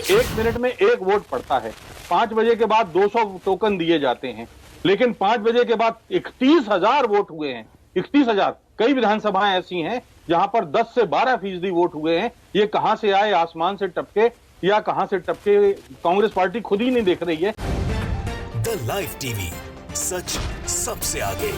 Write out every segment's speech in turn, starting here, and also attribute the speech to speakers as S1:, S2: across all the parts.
S1: 1 minute में 1 vote पड़ता है। 5 बजे के बाद 200 टोकन दिए जाते हैं, लेकिन 5 बजे के बाद 31,000 वोट हुए हैं। 31,000। कई विधानसभाएं ऐसी हैं जहां पर 10 से 12% वोट हुए हैं। ये कहां से आए, आसमान से टपके या कहां से टपके, कांग्रेस पार्टी खुद ही नहीं देख रही है।
S2: द लाइव टीवी, सच सबसे आगे।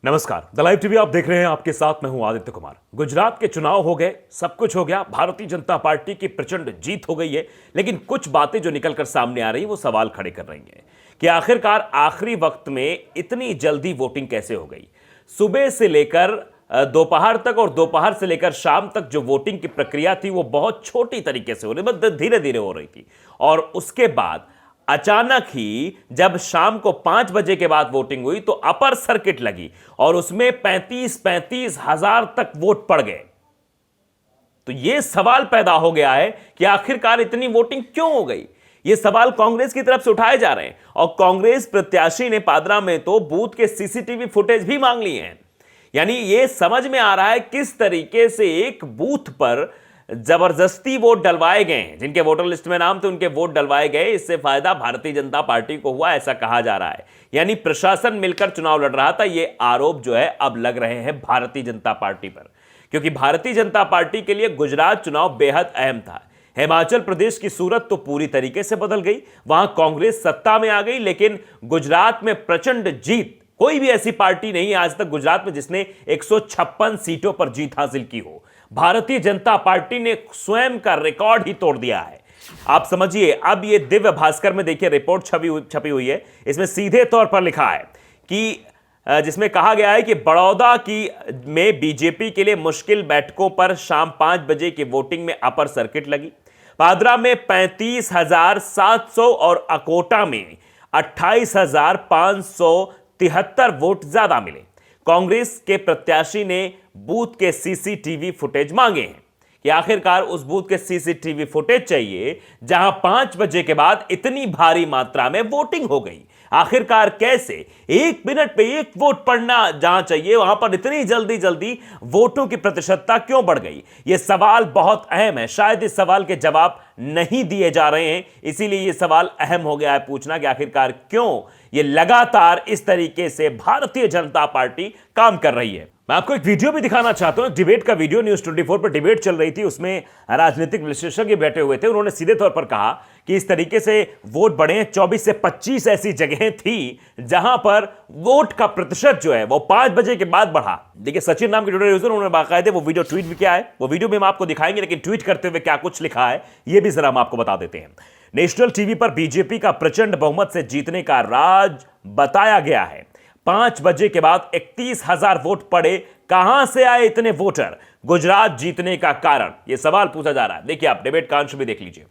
S3: नमस्कार, द लाइव टीवी आप देख रहे हैं। आपके साथ मैं हूं आदित्य कुमार। गुजरात के चुनाव हो गए, सब कुछ हो गया, भारतीय जनता पार्टी की प्रचंड जीत हो गई है, लेकिन कुछ बातें जो निकलकर सामने आ रही वो सवाल खड़े कर रही हैं कि आखिरकार आखिरी वक्त में इतनी जल्दी वोटिंग कैसे हो गई। सुबह से लेकर दोपहर तक और दोपहर से लेकर शाम तक जो वोटिंग की प्रक्रिया थी वो बहुत छोटी तरीके से हो रही, मतलब धीरे धीरे हो रही थी, और उसके बाद अचानक ही जब शाम को 5 बजे के बाद वोटिंग हुई तो अपर सर्किट लगी और उसमें 35 हजार तक वोट पड़ गए। तो यह सवाल पैदा हो गया है कि आखिरकार इतनी वोटिंग क्यों हो गई। यह सवाल कांग्रेस की तरफ से उठाए जा रहे हैं और कांग्रेस प्रत्याशी ने पादरा में तो बूथ के सीसीटीवी फुटेज भी मांग लिए हैं। यानी यह समझ में आ रहा है किस तरीके से एक बूथ पर जबरदस्ती वोट डलवाए गए हैं। जिनके वोटर लिस्ट में नाम थे उनके वोट डलवाए गए। इससे फायदा भारतीय जनता पार्टी को हुआ, ऐसा कहा जा रहा है। यानी प्रशासन मिलकर चुनाव लड़ रहा था। यह आरोप जो है अब लग रहे हैं भारतीय जनता पार्टी पर, क्योंकि भारतीय जनता पार्टी के लिए गुजरात चुनाव बेहद अहम था। हिमाचल प्रदेश की सूरत तो पूरी तरीके से बदल गई, वहां कांग्रेस सत्ता में आ गई, लेकिन गुजरात में प्रचंड जीत। कोई भी ऐसी पार्टी नहीं आज तक गुजरात में जिसने 156 सीटों पर जीत हासिल की हो। भारतीय जनता पार्टी ने स्वयं का रिकॉर्ड ही तोड़ दिया है। आप समझिए, अब ये दिव्य भास्कर में देखिए रिपोर्ट छपी हुई है। इसमें सीधे तौर पर लिखा है कि जिसमें कहा गया है कि बड़ौदा में बीजेपी के लिए मुश्किल बैठकों पर शाम 5 बजे की वोटिंग में अपर सर्किट लगी। पादरा में 35,700 और अकोटा में 28,573 वोट ज्यादा मिले। कांग्रेस के प्रत्याशी ने बूथ के सीसीटीवी फुटेज मांगे हैं कि आखिरकार उस बूथ के सीसीटीवी फुटेज चाहिए जहां 5 बजे के बाद इतनी भारी मात्रा में वोटिंग हो गई। आखिरकार कैसे 1 मिनट पे 1 वोट पड़ना जहां चाहिए वहां पर इतनी जल्दी वोटों की प्रतिशतता क्यों बढ़ गई। यह सवाल बहुत अहम है। शायद इस सवाल के जवाब नहीं दिए जा रहे हैं, इसीलिए यह सवाल अहम हो गया है पूछना कि आखिरकार क्यों ये लगातार इस तरीके से भारतीय जनता पार्टी काम कर रही है। मैं आपको एक वीडियो भी दिखाना चाहता हूं, डिबेट का वीडियो। न्यूज़ 24 पर डिबेट चल रही थी, उसमें राजनीतिक विश्लेषज्ञ बैठे हुए थे। उन्होंने सीधे तौर पर कहा कि इस तरीके से वोट बढ़े हैं। 24 से 25 ऐसी जगहें थी जहां पर वोट का प्रतिशत जो है वो 5 बजे के बाद बढ़ा। देखिए, सचिन नाम के ट्विटर यूजर, उन्होंने बाकायदे वो वीडियो ट्वीट भी किया है। वो वीडियो भी हम आपको दिखाएंगे, लेकिन ट्वीट करते हुए क्या कुछ लिखा है ये भी जरा हम आपको बता देते हैं। नेशनल टीवी पर बीजेपी का प्रचंड बहुमत से जीतने का राज बताया गया है। 5 बजे के बाद 31,000 वोट पड़े। कहां से आए इतने वोटर? गुजरात जीतने का कारण, यह सवाल पूछा जा रहा है। देखिए, आप डिबेट का अंश भी देख लीजिए।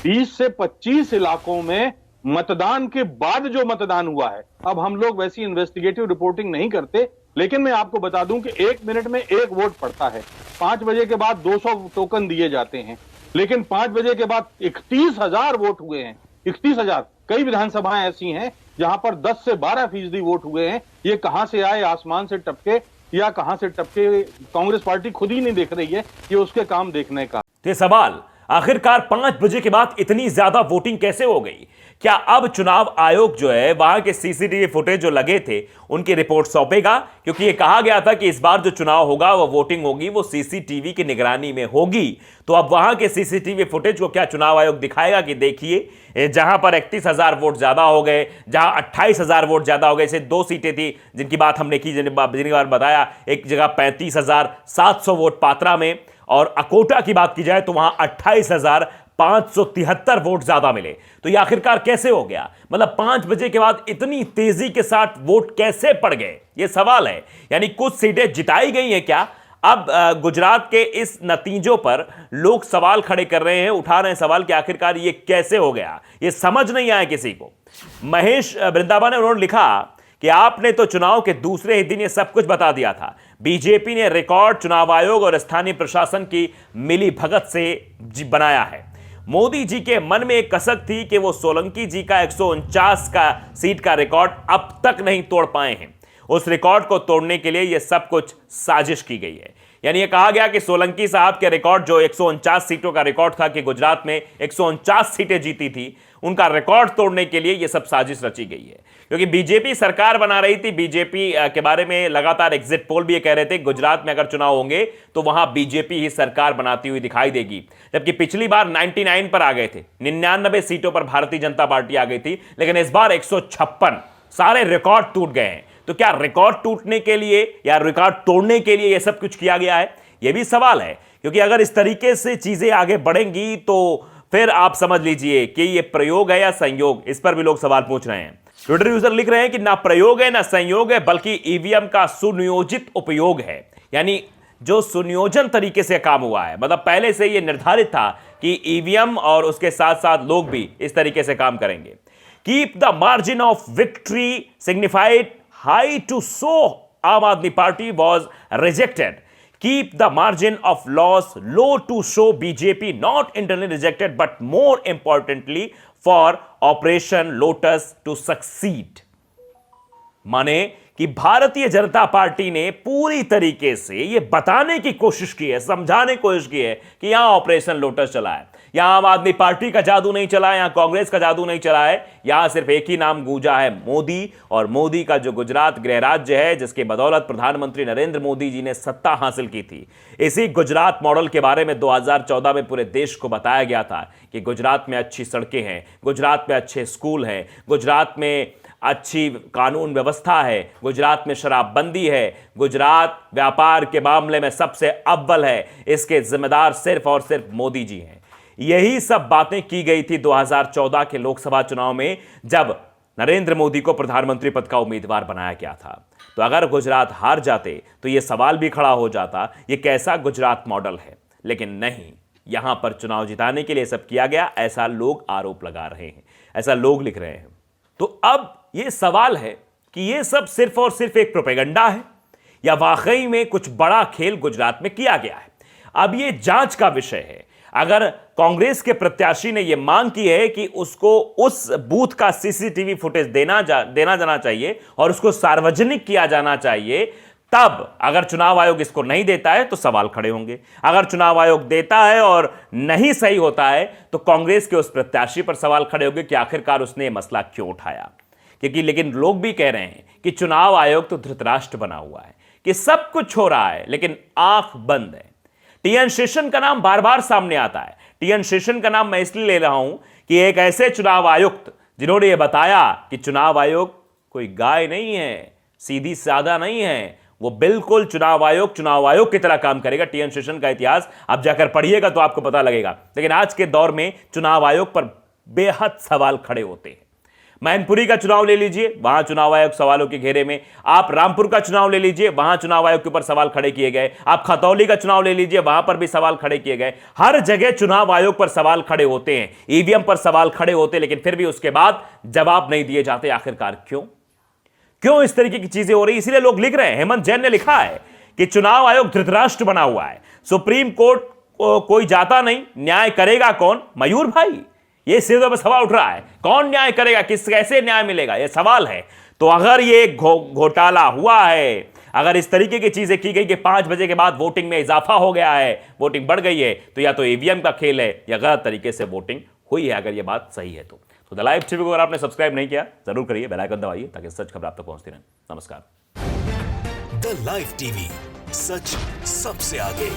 S1: 20 से 25 इलाकों में मतदान के बाद जो मतदान हुआ है, अब हम लोग वैसी इन्वेस्टिगेटिव रिपोर्टिंग नहीं करते, लेकिन मैं आपको बता दूं कि 1 मिनट में 1 वोट पड़ता है। 5 बजे के बाद 200 टोकन दिए जाते हैं, लेकिन 5 बजे के बाद 31,000 वोट हुए हैं। 31,000। कई विधानसभाएं ऐसी हैं जहां पर 10 से 12% वोट हुए हैं। ये कहां से आए, आसमान से टपके या कहां से टपके, कांग्रेस पार्टी खुद ही नहीं देख रही है। ये उसके काम देखने का।
S3: तो सवाल, आखिरकार 5 बजे के बाद इतनी ज्यादा वोटिंग कैसे हो गई? क्या अब चुनाव आयोग जो है वहां के सीसीटीवी फुटेज जो लगे थे उनकी रिपोर्ट सौंपेगा? क्योंकि यह कहा गया था कि इस बार जो चुनाव होगा, वो वोटिंग होगी, वो सीसीटीवी की निगरानी में होगी। तो अब वहां के सीसीटीवी फुटेज को क्या चुनाव आयोग दिखाएगा कि देखिए जहां पर 31,000 वोट ज्यादा हो गए, जहां 28,000 वोट ज्यादा हो गए। जैसे 2 सीटें थी जिनकी बात हमने की, जिनकी बार बताया, एक जगह 35,700 वोट पात्रा में, और अकोटा की बात की जाए तो वहां 28,573 वोट ज्यादा मिले। तो यह आखिरकार कैसे हो गया? मतलब 5 बजे के बाद इतनी तेजी के साथ वोट कैसे पड़ गए, यह सवाल है। यानी कुछ सीटें जिताई गई हैं क्या? अब गुजरात के इस नतीजों पर लोग सवाल खड़े कर रहे हैं, उठा रहे हैं सवाल कि आखिरकार ये कैसे हो गया। ये समझ नहीं आया किसी को। महेश वृंदावन ने उन्होंने लिखा कि आपने तो चुनाव के दूसरे ही दिन ये सब कुछ बता दिया था। बीजेपी ने रिकॉर्ड चुनाव आयोग और स्थानीय प्रशासन की मिली भगत से बनाया है। मोदी जी के मन में एक कसक थी कि वो सोलंकी जी का 149 का सीट का रिकॉर्ड अब तक नहीं तोड़ पाए हैं। उस रिकॉर्ड को तोड़ने के लिए यह सब कुछ साजिश की गई है। यानी यह कहा गया कि सोलंकी साहब के रिकॉर्ड जो 149 सीटों का रिकॉर्ड था कि गुजरात में 149 सीटें जीती थी, उनका रिकॉर्ड तोड़ने के लिए यह सब साजिश रची गई है। क्योंकि बीजेपी सरकार बना रही थी, बीजेपी के बारे में लगातार एग्जिट पोल भी ये कह रहे थे गुजरात में अगर चुनाव होंगे तो वहां बीजेपी ही सरकार बनाती हुई दिखाई देगी। जबकि पिछली बार 99 पर आ गए थे, 99 सीटों पर भारतीय जनता पार्टी आ गई थी, लेकिन इस बार 156, सारे रिकॉर्ड टूट गए हैं। तो क्या रिकॉर्ड टूटने के लिए या रिकॉर्ड तोड़ने के लिए यह सब कुछ किया गया है? यह भी सवाल है, क्योंकि अगर इस तरीके से चीजें आगे बढ़ेंगी तो फिर आप समझ लीजिए कि यह प्रयोग है या संयोग, इस पर भी लोग सवाल पूछ रहे हैं। ट्विटर यूजर लिख रहे हैं कि ना प्रयोग है ना संयोग है, बल्कि ईवीएम का सुनियोजित उपयोग है। यानी जो सुनियोजन तरीके से काम हुआ है, मतलब पहले से यह निर्धारित था कि ईवीएम और उसके साथ साथ लोग भी इस तरीके से काम करेंगे। Keep the margin of victory signified high to so Aam Aadmi Party was rejected. Keep the margin of loss low to show BJP not internally rejected, but more importantly for Operation Lotus to succeed. माने कि Bharatiya Janata party ने पूरी तरीके से यह बताने की कोशिश की है, समझाने की कोशिश की है कि यहां ऑपरेशन लोटस चला है, यहां आम आदमी पार्टी का जादू नहीं चला है, यहां कांग्रेस का जादू नहीं चला है, यहां सिर्फ एक ही नाम गूंजा है, मोदी। और मोदी का जो गुजरात गृह राज्य है, जिसके बदौलत प्रधानमंत्री नरेंद्र मोदी जी ने सत्ता हासिल की थी, इसी गुजरात मॉडल के बारे में 2014 में पूरे देश को बताया गया था कि गुजरात में अच्छी सड़कें हैं, गुजरात में अच्छे स्कूल हैं, गुजरात में अच्छी कानून व्यवस्था है, गुजरात में शराबबंदी है, गुजरात व्यापार के मामले में सबसे अव्वल है, इसके जिम्मेदार सिर्फ और सिर्फ मोदी जी हैं। यही सब बातें की गई थी 2014 के लोकसभा चुनाव में, जब नरेंद्र मोदी को प्रधानमंत्री पद का उम्मीदवार बनाया गया था। तो अगर गुजरात हार जाते तो यह सवाल भी खड़ा हो जाता, यह कैसा गुजरात मॉडल है। लेकिन नहीं, यहां पर चुनाव जिताने के लिए सब किया गया, ऐसा लोग आरोप लगा रहे हैं, ऐसा लोग लिख रहे हैं। तो अब यह सवाल है कि यह सब सिर्फ और सिर्फ एक प्रोपेगेंडा है या वाकई में कुछ बड़ा खेल गुजरात में किया गया है। अब यह जांच का विषय है। अगर कांग्रेस के प्रत्याशी ने यह मांग की है कि उसको उस बूथ का सीसीटीवी फुटेज देना जाना चाहिए और उसको सार्वजनिक किया जाना चाहिए, तब अगर चुनाव आयोग इसको नहीं देता है तो सवाल खड़े होंगे। अगर चुनाव आयोग देता है और नहीं सही होता है तो कांग्रेस के उस प्रत्याशी पर सवाल खड़े होंगे कि आखिरकार उसने यह मसला क्यों उठाया। क्योंकि लेकिन लोग भी कह रहे हैं कि चुनाव आयोग तो धृतराष्ट्र बना हुआ है, कि सब कुछ हो रहा है लेकिन आंख बंद है। टीएन शेषन का नाम बार बार सामने आता है। टीएन शेषन का नाम मैं इसलिए ले रहा हूं कि एक ऐसे चुनाव आयुक्त जिन्होंने यह बताया कि चुनाव आयोग कोई गाय नहीं है, सीधी सादा नहीं है, वो बिल्कुल चुनाव आयोग की तरह काम करेगा। टीएन शेषन का इतिहास आप जाकर पढ़िएगा तो आपको पता लगेगा। लेकिन आज के दौर में चुनाव आयोग पर बेहद सवाल खड़े होते हैं। मैनपुरी का चुनाव ले लीजिए, वहां चुनाव आयोग सवालों के घेरे में। आप रामपुर का चुनाव ले लीजिए, वहां चुनाव आयोग के ऊपर सवाल खड़े किए गए। आप खतौली का चुनाव ले लीजिए, वहां पर भी सवाल खड़े किए गए। हर जगह चुनाव आयोग पर सवाल खड़े होते हैं, ईवीएम पर सवाल खड़े होते हैं, लेकिन फिर भी उसके बाद जवाब नहीं दिए जाते। आखिरकार क्यों इस तरीके की चीजें हो रही? इसीलिए लोग लिख रहे हैं। हेमंत जैन ने लिखा है कि चुनाव आयोग धृतराष्ट्र बना हुआ है, सुप्रीम कोर्ट कोई जाता नहीं, न्याय करेगा कौन? मयूर भाई, ये सीधे पर सवाल उठ रहा है, कौन न्याय करेगा, कैसे न्याय मिलेगा, यह सवाल है। तो अगर ये घोटाला हुआ है, अगर इस तरीके की चीजें की गई कि 5 बजे के बाद वोटिंग में इजाफा हो गया है, वोटिंग बढ़ गई है, तो या तो ईवीएम का खेल है या गलत तरीके से वोटिंग हुई है। अगर यह बात सही है तो द लाइव टीवी को अगर आपने सब्सक्राइब नहीं किया जरूर करिए, बेल आइकन दबाइए ताकि सच खबर आप तक पहुंचती रहे। नमस्कार।
S2: द लाइव टीवी, सच सबसे आगे।